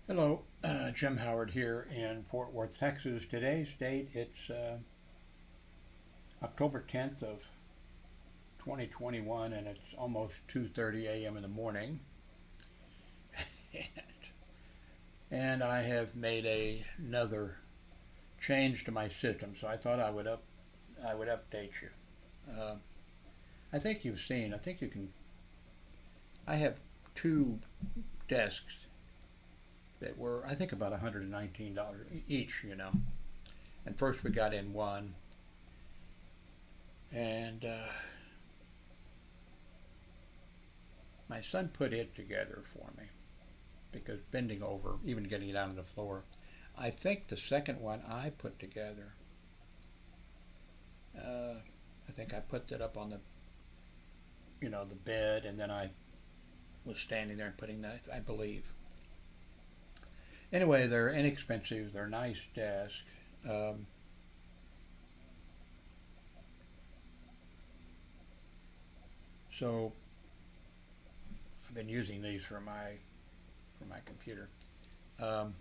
Hello, Jim Howard here in Fort Worth, Texas. Today's date, it's October 10th of 2021, and it's almost 2:30 a.m. in the morning. And I have made another change to my system, so I thought I would update you. Uh, I think you've seen. I think you can. I have two desks that were, I think, about $119 each. And first we got in one, and my son put it together for me because bending over, even getting it down on the floor. I think the second one I put together. I think I put that up on the bed, and then I was standing there and putting that, I believe. Anyway, they're inexpensive. They're nice desks. Um, so I've been using these for my computer. Um,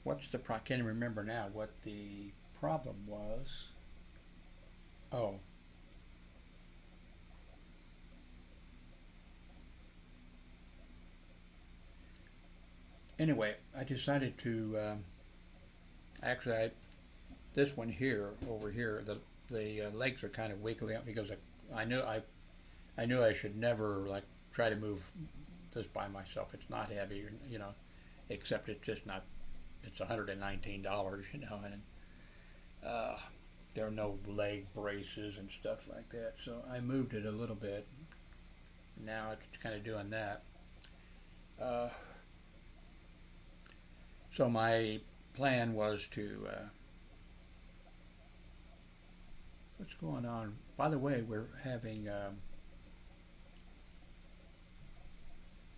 I can't remember now what the problem was. Oh, anyway, I decided to actually this one here over here the legs are kind of wiggly out because I knew I should never like try to move this by myself. It's not heavy, except it's just not. It's $119, and uh, there are no leg braces and stuff like that. So I moved it a little bit. Now it's kind of doing that. Uh, so my plan was to. What's going on? By the way, we're having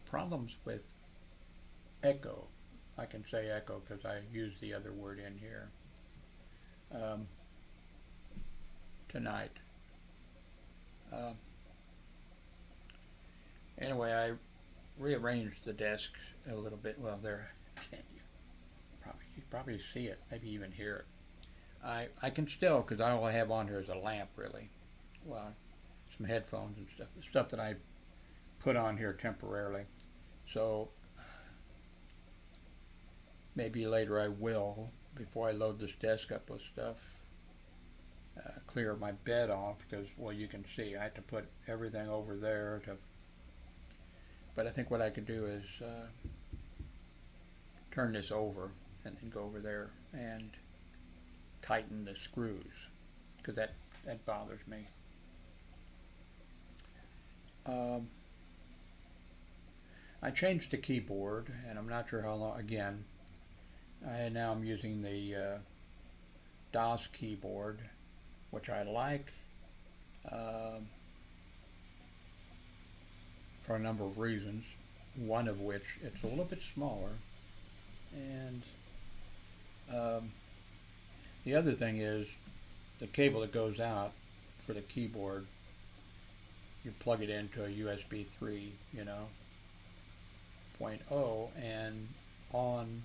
problems with echo. I can say echo because I use the other word in here um, tonight. Uh, anyway, I rearranged the desks a little bit. Well, there, you probably see it, maybe even hear it. I can still, because all I have on here is a lamp, really. Well, some headphones and stuff that I put on here temporarily. So maybe later I will, before I load this desk up with stuff, clear my bed off because, well, you can see I had to put everything over there to. But I think what I could do is turn this over and then go over there and tighten the screws because that bothers me. Um, I changed the keyboard, and I'm not sure how long. Again, I'm using the DOS keyboard, which I like um, for a number of reasons. One of which, it's a little bit smaller, and um, the other thing is the cable that goes out for the keyboard. You plug it into a USB 3, 0.0, and on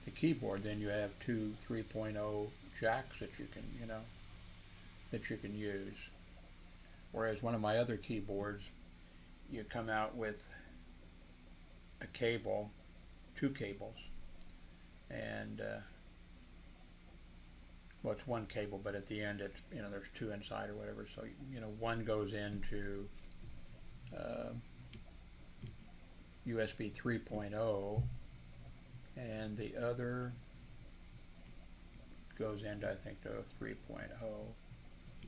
the keyboard, then you have two 3.0 jacks that you can use. Whereas one of my other keyboards, you come out with a cable, two cables, and well, it's one cable, but at the end, it's there's two inside or whatever. So one goes into uh, USB 3.0, and the other goes into, I think, to 3.0,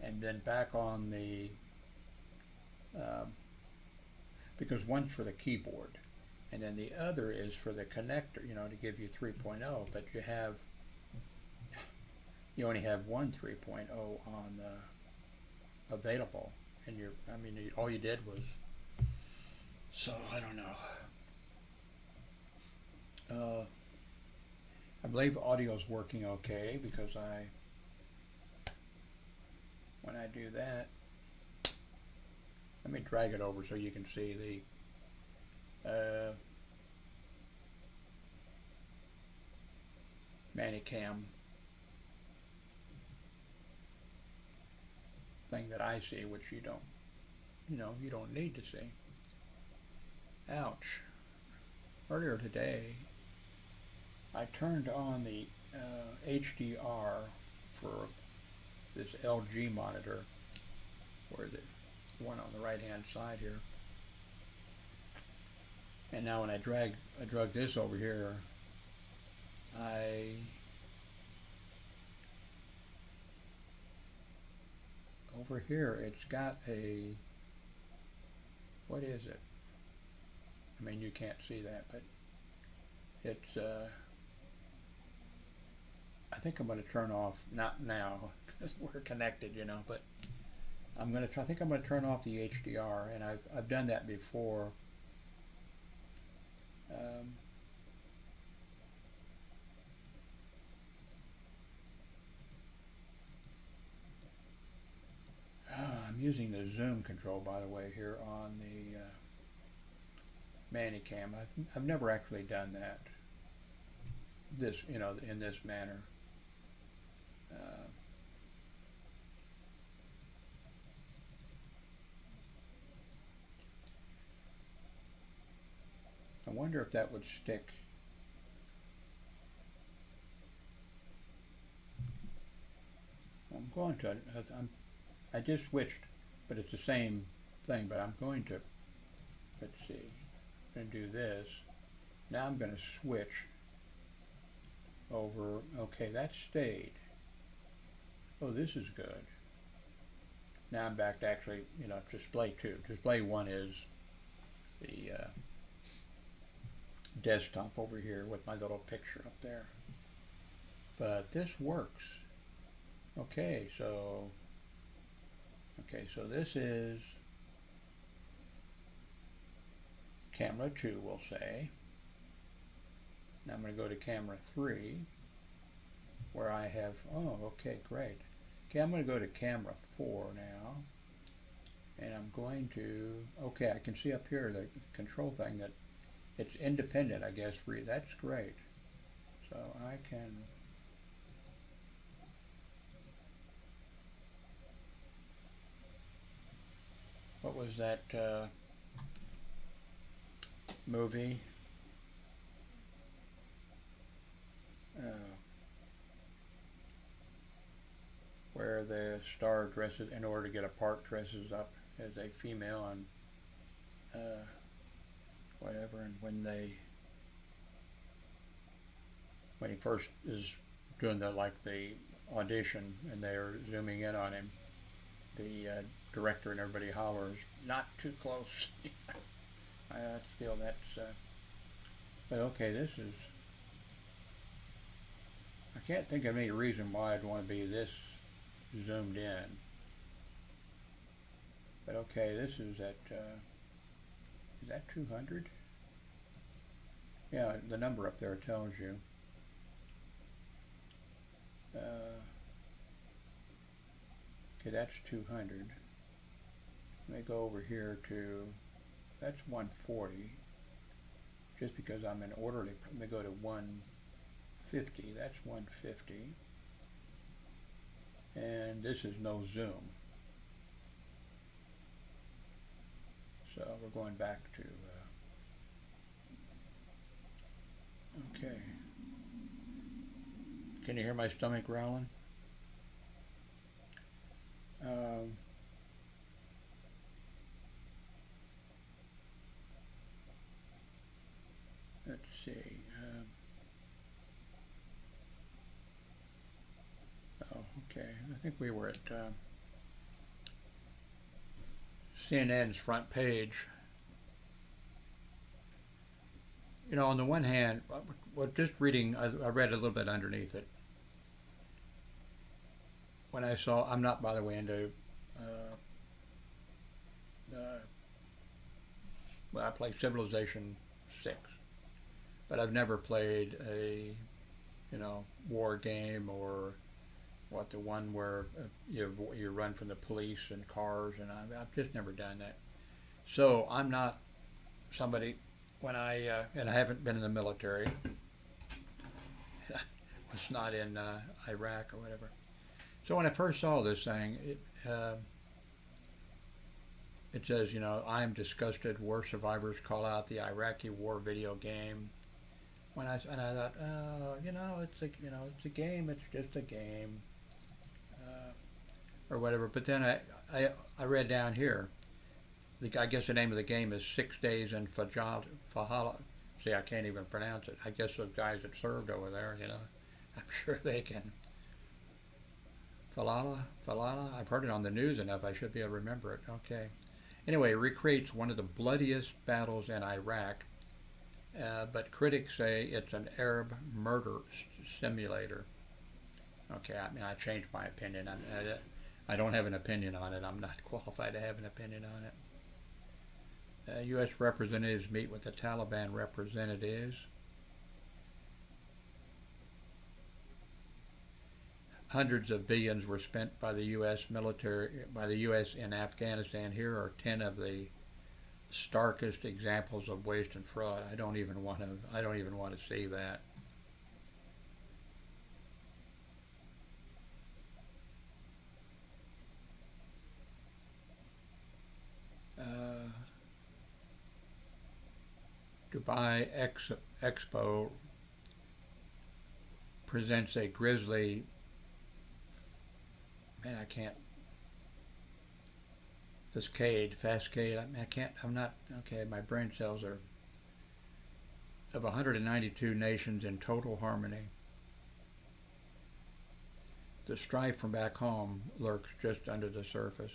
and then back on the because one's for the keyboard, and then the other is for the connector, to give you 3.0, but you only have one 3.0 on available, and all you did was. So I don't know. I believe audio's working okay because when I do that, let me drag it over so you can see the Manicam thing that I see, which you don't, you don't need to see. Ouch. Earlier today, I turned on the HDR for this LG monitor, or the one on the right hand side here. And now when I drag this over here, over here it's got a, what is it? I mean, you can't see that, but it's I think I'm going to turn off, not now because we're connected, but I think I'm going to turn off the HDR, and I've done that before. I'm using the zoom control, by the way, here on the Manicam. I've never actually done that. This, in this manner. I wonder if that would stick. I'm going to. I just switched, but it's the same thing. But I'm going to. Let's see. I'm going to do this. Now I'm going to switch over. Okay, that stayed. Oh, this is good. Now I'm back to actually, display 2. Display 1 is the desktop over here with my little picture up there. But this works. Okay, so this is camera 2, we'll say. Now I'm going to go to camera 3, where I have, okay, great. Okay, I'm going to go to camera 4 now, and I'm going to, okay, I can see up here the control thing that it's independent, I guess, for you. That's great. So I can, what was that movie? Where the star dresses, in order to get a part, dresses up as a female and whatever, and when he first is doing the audition and they're zooming in on him, the director and everybody hollers, "Not too close." But okay, this is, I can't think of any reason why I'd want to be this zoomed in. But okay, this is at, is that 200? Yeah, the number up there tells you. Okay, that's 200. Let me go over here to, that's 140. Just because I'm in orderly, let me go to 150. That's 150. And this is no zoom. So we're going back to, okay. Can you hear my stomach growling? Let's see. Okay. I think we were at CNN's front page. On the one hand, just reading, I read a little bit underneath it. When I saw, I'm not, by the way, into, well, I play Civilization 6, but I've never played a, war game, or the one where you run from the police and cars, and I've just never done that. So I'm not somebody, and I haven't been in the military. was not in Iraq or whatever. So when I first saw this thing, it says, you know, I'm disgusted. War survivors call out the Iraqi war video game. I thought, oh, you know, it's a game. It's just a game, or whatever. But then I read down here. I guess the name of the game is 6 Days in Fallujah. See, I can't even pronounce it. I guess the guys that served over there, you know, I'm sure they can. Fallujah. I've heard it on the news enough. I should be able to remember it. Okay. Anyway, it recreates one of the bloodiest battles in Iraq, but critics say it's an Arab murder simulator. Okay, I mean, I changed my opinion. I don't have an opinion on it. I'm not qualified to have an opinion on it. U.S. representatives meet with the Taliban representatives. Hundreds of billions were spent by the U.S. in Afghanistan. Here are 10 of the starkest examples of waste and fraud. I don't even want to see that. Dubai Expo presents a grisly, man, I can't, Fascade, I'm not, okay, my brain cells are, of 192 nations in total harmony. The strife from back home lurks just under the surface.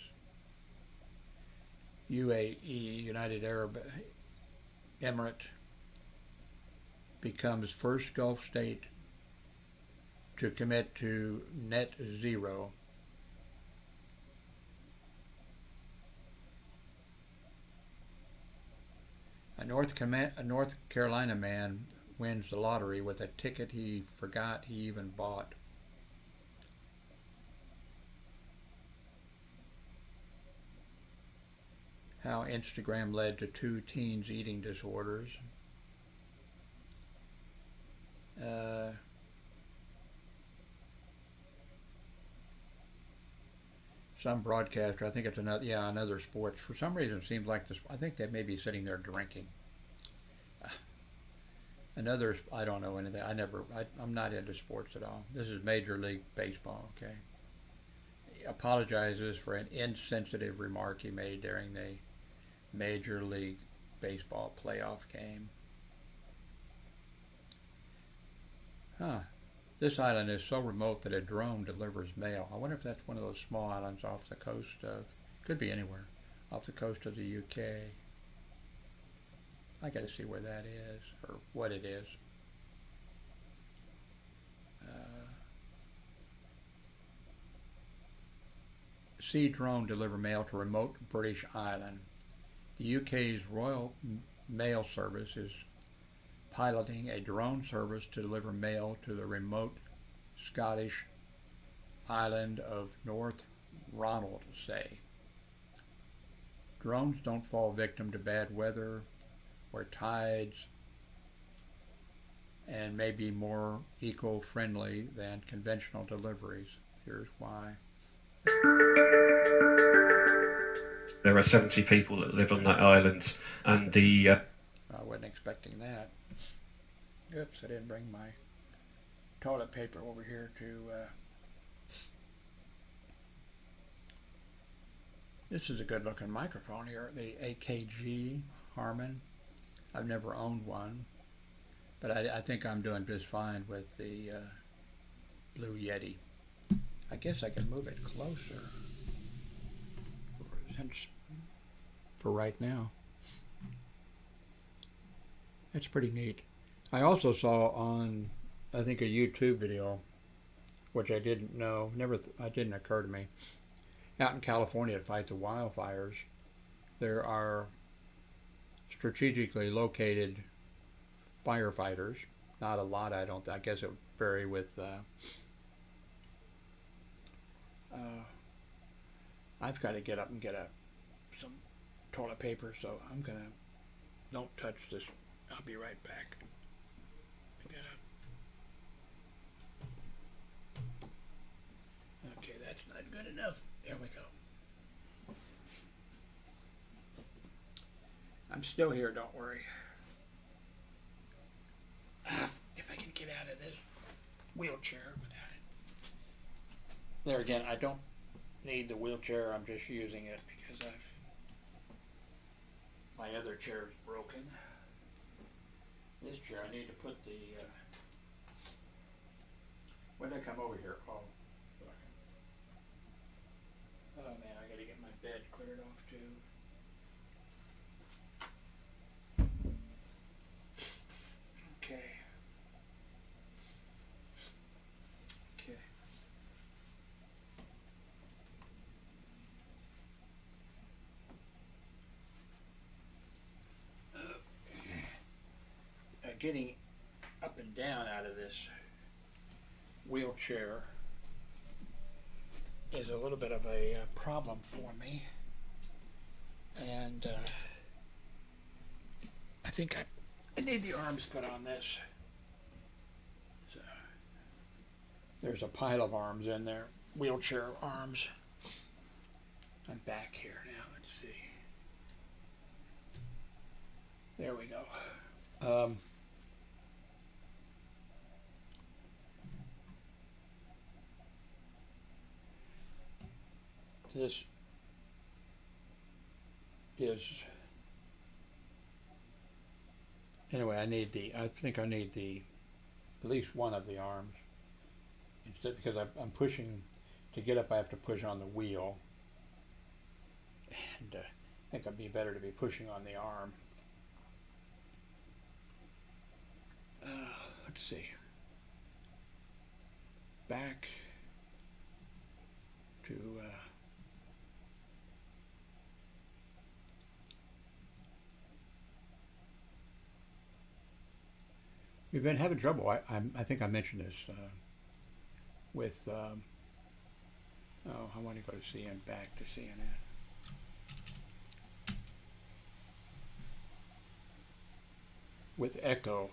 UAE, United Arab Emirate, becomes first Gulf state to commit to net zero. A North Carolina man wins the lottery with a ticket he forgot he even bought. How Instagram led to 2 teens eating disorders. Some broadcaster, I think it's another sports. For some reason, it seems like this. I think they may be sitting there drinking. I don't know anything. I'm not into sports at all. This is Major League Baseball. Okay. He apologizes for an insensitive remark he made during the Major League Baseball playoff game. This island is so remote that a drone delivers mail. I wonder if that's one of those small islands off the coast of, could be anywhere, off the coast of the UK. I got to see where that is, or what it is. Sea drone deliver mail to remote British island. The UK's Royal Mail Service is piloting a drone service to deliver mail to the remote Scottish island of North Ronaldsay. Drones don't fall victim to bad weather or tides and may be more eco-friendly than conventional deliveries. Here's why. There are 70 people that live on that island, and the... I wasn't expecting that. Oops, I didn't bring my toilet paper over here to... This is a good looking microphone here, the AKG Harman. I've never owned one, but I think I'm doing just fine with the Blue Yeti. I guess I can move it closer for right now. It's pretty neat. I also saw on, I think, a YouTube video, which I didn't know, it didn't occur to me. Out in California to fight the wildfires, there are strategically located firefighters. Not a lot, I guess it would vary with I've got to get up and get some toilet paper, so I'm gonna, don't touch this, I'll be right back. good enough. There we go. I'm still here, don't worry. If I can get out of this wheelchair without it. There again, I don't need the wheelchair, I'm just using it because my other chair is broken. This chair, I need to put the, when did I come over here? Oh, fuck. Oh man, I gotta get my bed cleared off too. Okay. Okay. Getting up and down out of this wheelchair is a little bit of a problem for me, and I think I need the arms put on this. So there's a pile of arms in there, wheelchair arms. I'm back here now. Let's see. There we go. This is, anyway, I think I need at least one of the arms. Instead, because I'm pushing, to get up I have to push on the wheel. And I think it'd be better to be pushing on the arm. Let's see. Back to we've been having trouble. I think I mentioned this with. I want to go to CNN, back to CNN. With echo,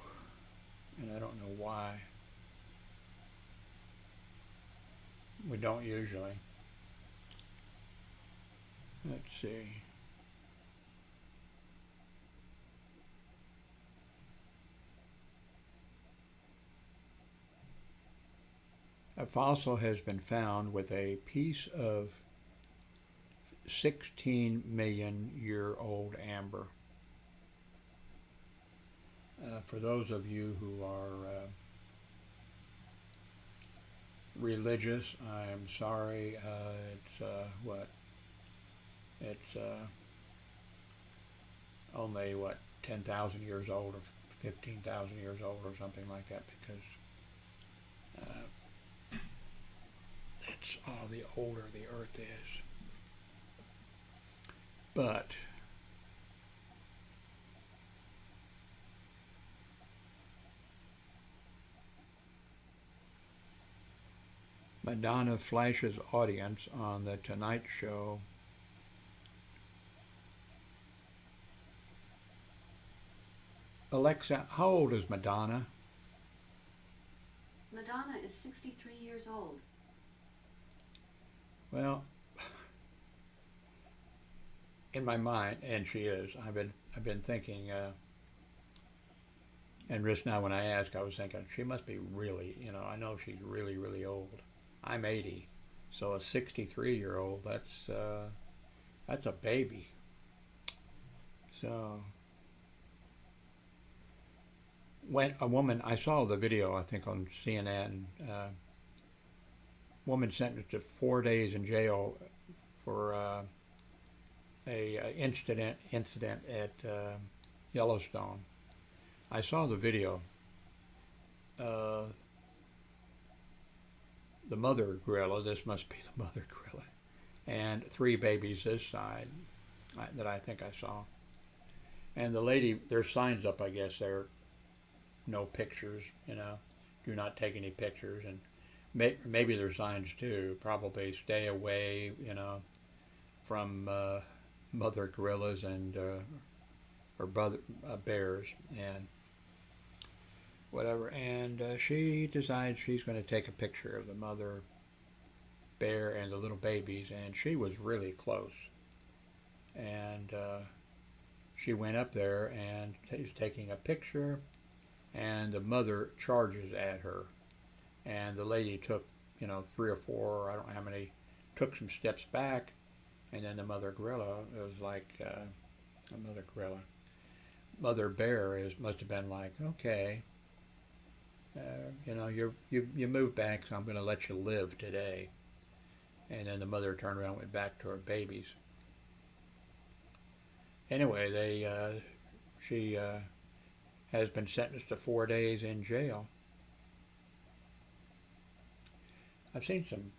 and I don't know why. We don't usually. Let's see. A fossil has been found with a piece of 16 million year old amber. For those of you who are religious, I'm sorry. It's what? It's only what, 10,000 years old or 15,000 years old or something like that, because that's all the older the Earth is. But Madonna flashes audience on The Tonight Show. Alexa, how old is Madonna? Madonna is 63 years old. Well, in my mind, and she is. I've been thinking, and just now when I asked, I was thinking she must be really, I know she's really, really old. I'm 80, so a 63-year-old, that's a baby. So when a woman, I saw the video, I think on CNN, woman sentenced to 4 days in jail for a incident at Yellowstone. I saw the video. The mother gorilla, this must be the mother gorilla, and 3 babies this side that I think I saw. And the lady, there's signs up, I guess, there, no pictures, do not take any pictures, and maybe there's signs too, probably stay away, from mother gorillas and or brother bears and whatever. And she decides she's going to take a picture of the mother bear and the little babies, and she was really close. And she went up there and was taking a picture, and the mother charges at her. And the lady took, 3 or 4, I don't know how many, took some steps back, and then the mother gorilla, it was like, mother bear must have been like, okay, you moved back, so I'm going to let you live today. And then the mother turned around and went back to her babies. Anyway, she has been sentenced to 4 days in jail. I've seen some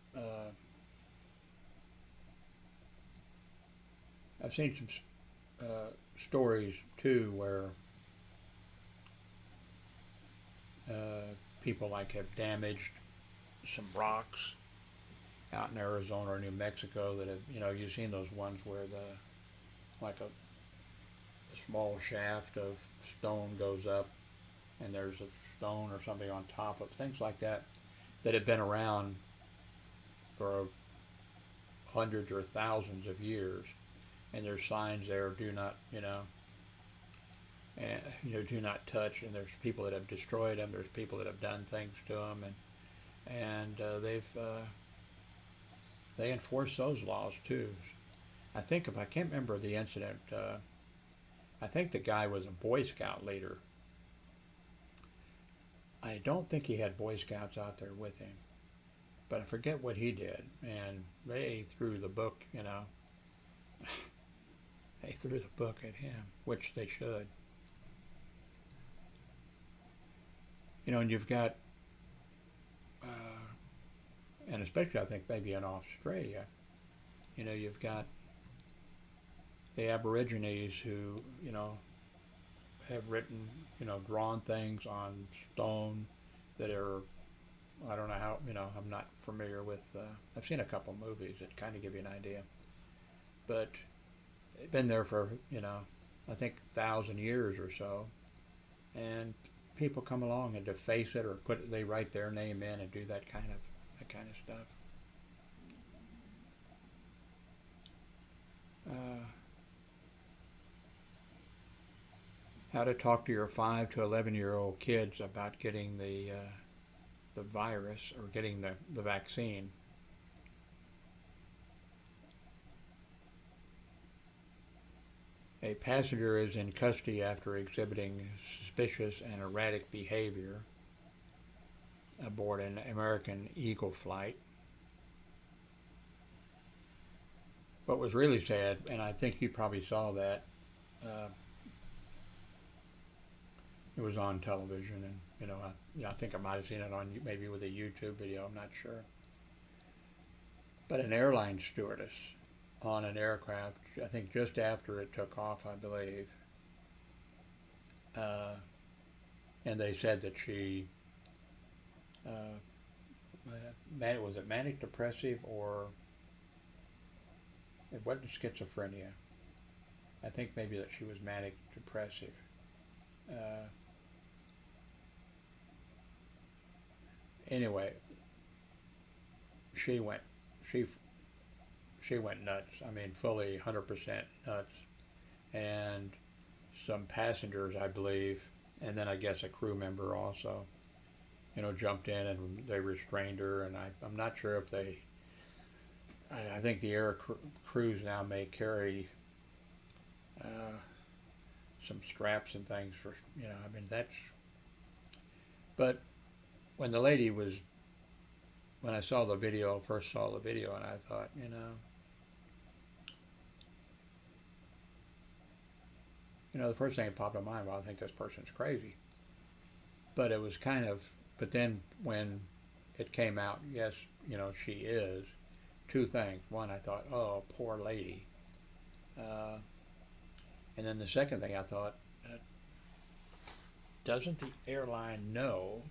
stories too where people like have damaged some rocks out in Arizona or New Mexico that have, you've seen those ones where like a small shaft of stone goes up and there's a stone or something on top of things like that have been around for hundreds or thousands of years, and there's signs there, do not, do not touch, and there's people that have destroyed them, there's people that have done things to them, and they enforce those laws too. I can't remember the incident, I think the guy was a Boy Scout leader. I don't think he had Boy Scouts out there with him, but I forget what he did, and they threw the book, they threw the book at him, which they should. And you've got, and especially I think maybe in Australia, you've got the Aborigines who, have written, drawn things on stone that are, I don't know how, I'm not familiar with, I've seen a couple movies that kind of give you an idea. But they've been there for, I think 1,000 years or so. And people come along and deface it or they write their name in and do that kind of stuff. How to talk to your 5 to 11-year-old kids about getting the virus or getting the vaccine. A passenger is in custody after exhibiting suspicious and erratic behavior aboard an American Eagle flight. What was really sad, and I think you probably saw that, it was on television, and I think I might have seen it on maybe with a YouTube video. I'm not sure. But an airline stewardess on an aircraft, I think just after it took off, I believe, and they said that she was it manic depressive or it wasn't schizophrenia. I think maybe that she was manic depressive. Anyway, she went nuts. I mean, fully 100% nuts. And some passengers, I believe, and then I guess a crew member also, jumped in and they restrained her. And I'm not sure if I think the air crews now may carry some straps and things for, but when the lady when I saw the video, first saw the video, and I thought, the first thing that popped in my mind, well, I think this person's crazy. But it was but then when it came out, yes, she is, two things. One, I thought, oh, poor lady. And then the second thing I thought, doesn't the airline know?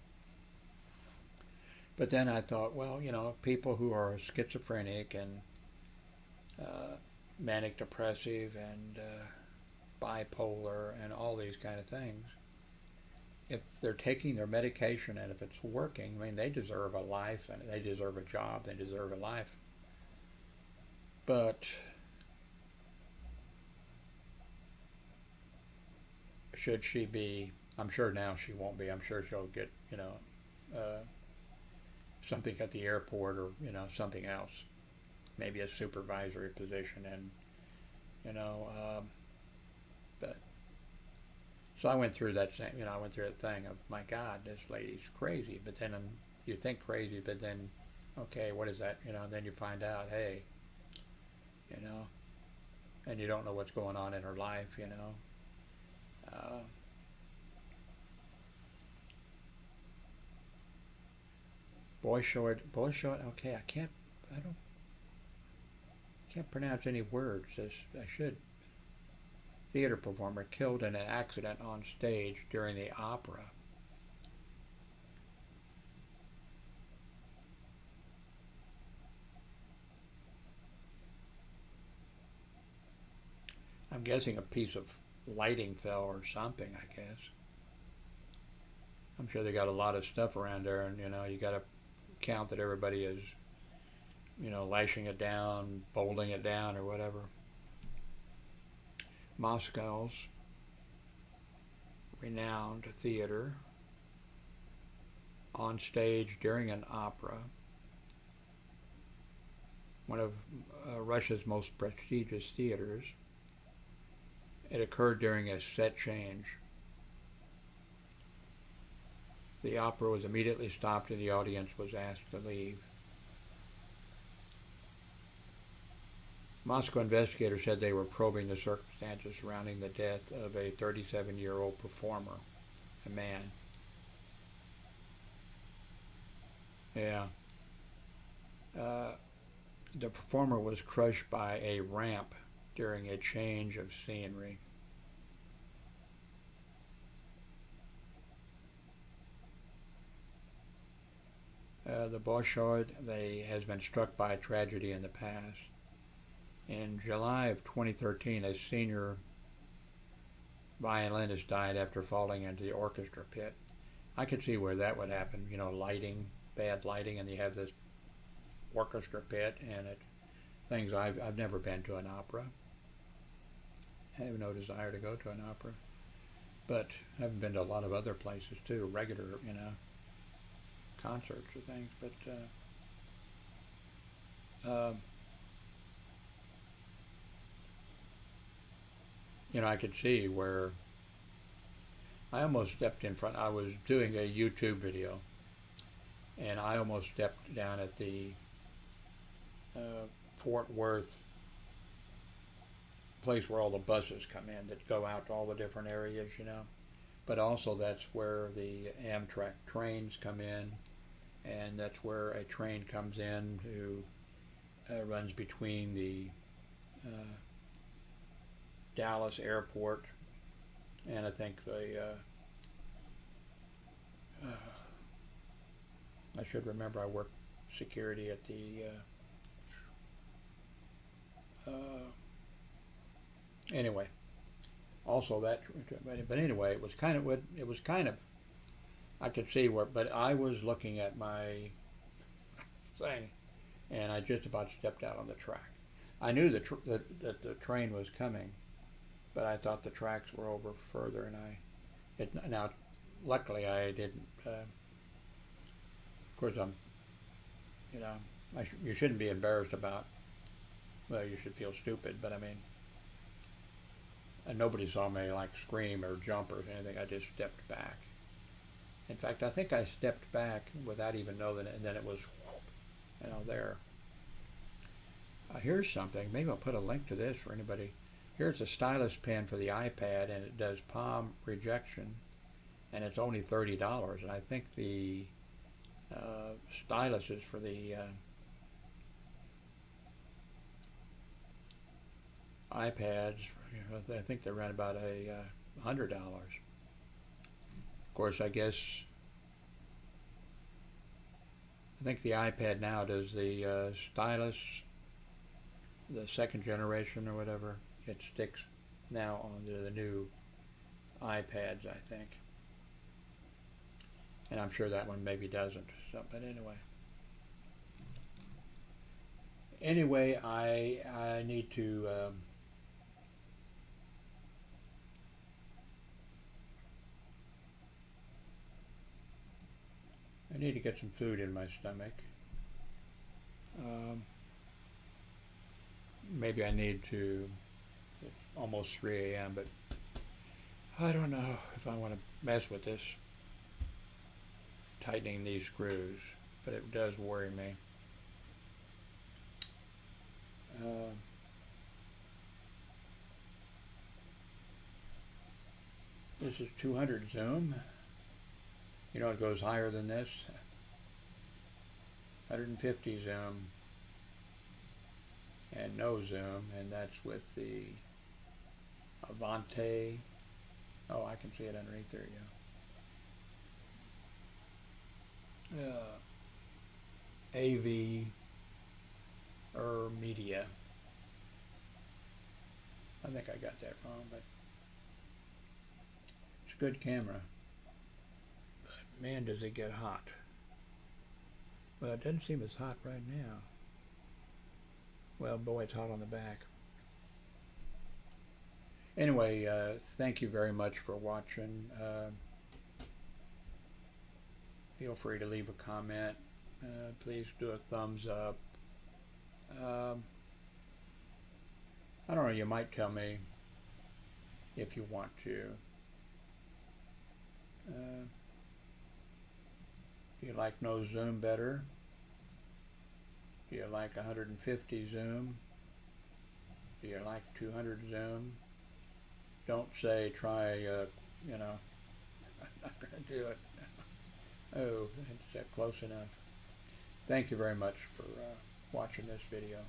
But then I thought, well, people who are schizophrenic and manic depressive and bipolar and all these kind of things, if they're taking their medication and if it's working, I mean, they deserve a life and they deserve a job, they deserve a life. But should she be, I'm sure now she won't be, I'm sure she'll get, uh, something at the airport or, something else, maybe a supervisory position, and, but, so I went through that same, I went through that thing of, my God, this lady's crazy, but then you think crazy, but then, okay, what is that, and then you find out, hey, and you don't know what's going on in her life, boy short, okay, I can't pronounce any words as I should. Theater performer killed in an accident on stage during the opera. I'm guessing a piece of lighting fell or something, I guess. I'm sure they got a lot of stuff around there, and you got to count that everybody is, lashing it down, bolting it down, or whatever. Moscow's renowned theater on stage during an opera, one of Russia's most prestigious theaters. It occurred during a set change. The opera was immediately stopped and the audience was asked to leave. Moscow investigators said they were probing the circumstances surrounding the death of a 37-year-old performer, a man. Yeah. The performer was crushed by a ramp during a change of scenery. The Bolshoi has been struck by a tragedy in the past. In July of 2013, a senior violinist died after falling into the orchestra pit. I could see where that would happen, lighting, bad lighting, and you have this orchestra pit, and things. I've never been to an opera. I have no desire to go to an opera, but I've been to a lot of other places too, regular, concerts or things, but I could see where I almost stepped in front. I was doing a YouTube video, and I almost stepped down at the Fort Worth place where all the buses come in that go out to all the different areas, But also that's where the Amtrak trains come in, and that's where a train comes in who runs between the Dallas airport and I think I should remember I worked security at the anyway. Also that, but anyway, it was kind of I could see where, but I was looking at my thing, and I just about stepped out on the track. I knew that the train was coming, but I thought the tracks were over further, and now, luckily I didn't. Of course, you shouldn't be embarrassed about. Well, you should feel stupid, but I mean, and nobody saw me like scream or jump or anything. I just stepped back. In fact, I think I stepped back without even knowing it, and then it was, there. Here's something. Maybe I'll put a link to this for anybody. Here's a Stylus Pen for the iPad, and it does palm rejection, and it's only $30. And I think the stylus is for the iPads. I think they're around about $100. Of course, I think the iPad now does the stylus, the second generation or whatever. It sticks now onto the new iPads, I think. And I'm sure that one maybe doesn't. So, but anyway, I need to get some food in my stomach. Maybe I need to. It's almost 3 a.m., but I don't know if I want to mess with this, tightening these screws, but it does worry me. This is 200 zoom. You know, it goes higher than this. 150 zoom and no zoom, and that's with the Avante. Oh, I can see it underneath there, yeah. AV Media. I think I got that wrong, but it's a good camera. But man, does it get hot. Well, it doesn't seem as hot right now. Well, boy, it's hot on the back. Anyway, thank you very much for watching. Feel free to leave a comment. Please do a thumbs up. I don't know, you might tell me if you want to. Do you like no zoom better? Do you like 150 zoom? Do you like 200 zoom? Don't say try, you know, I'm not going to do it. Oh, it's close enough. Thank you very much for watching this video.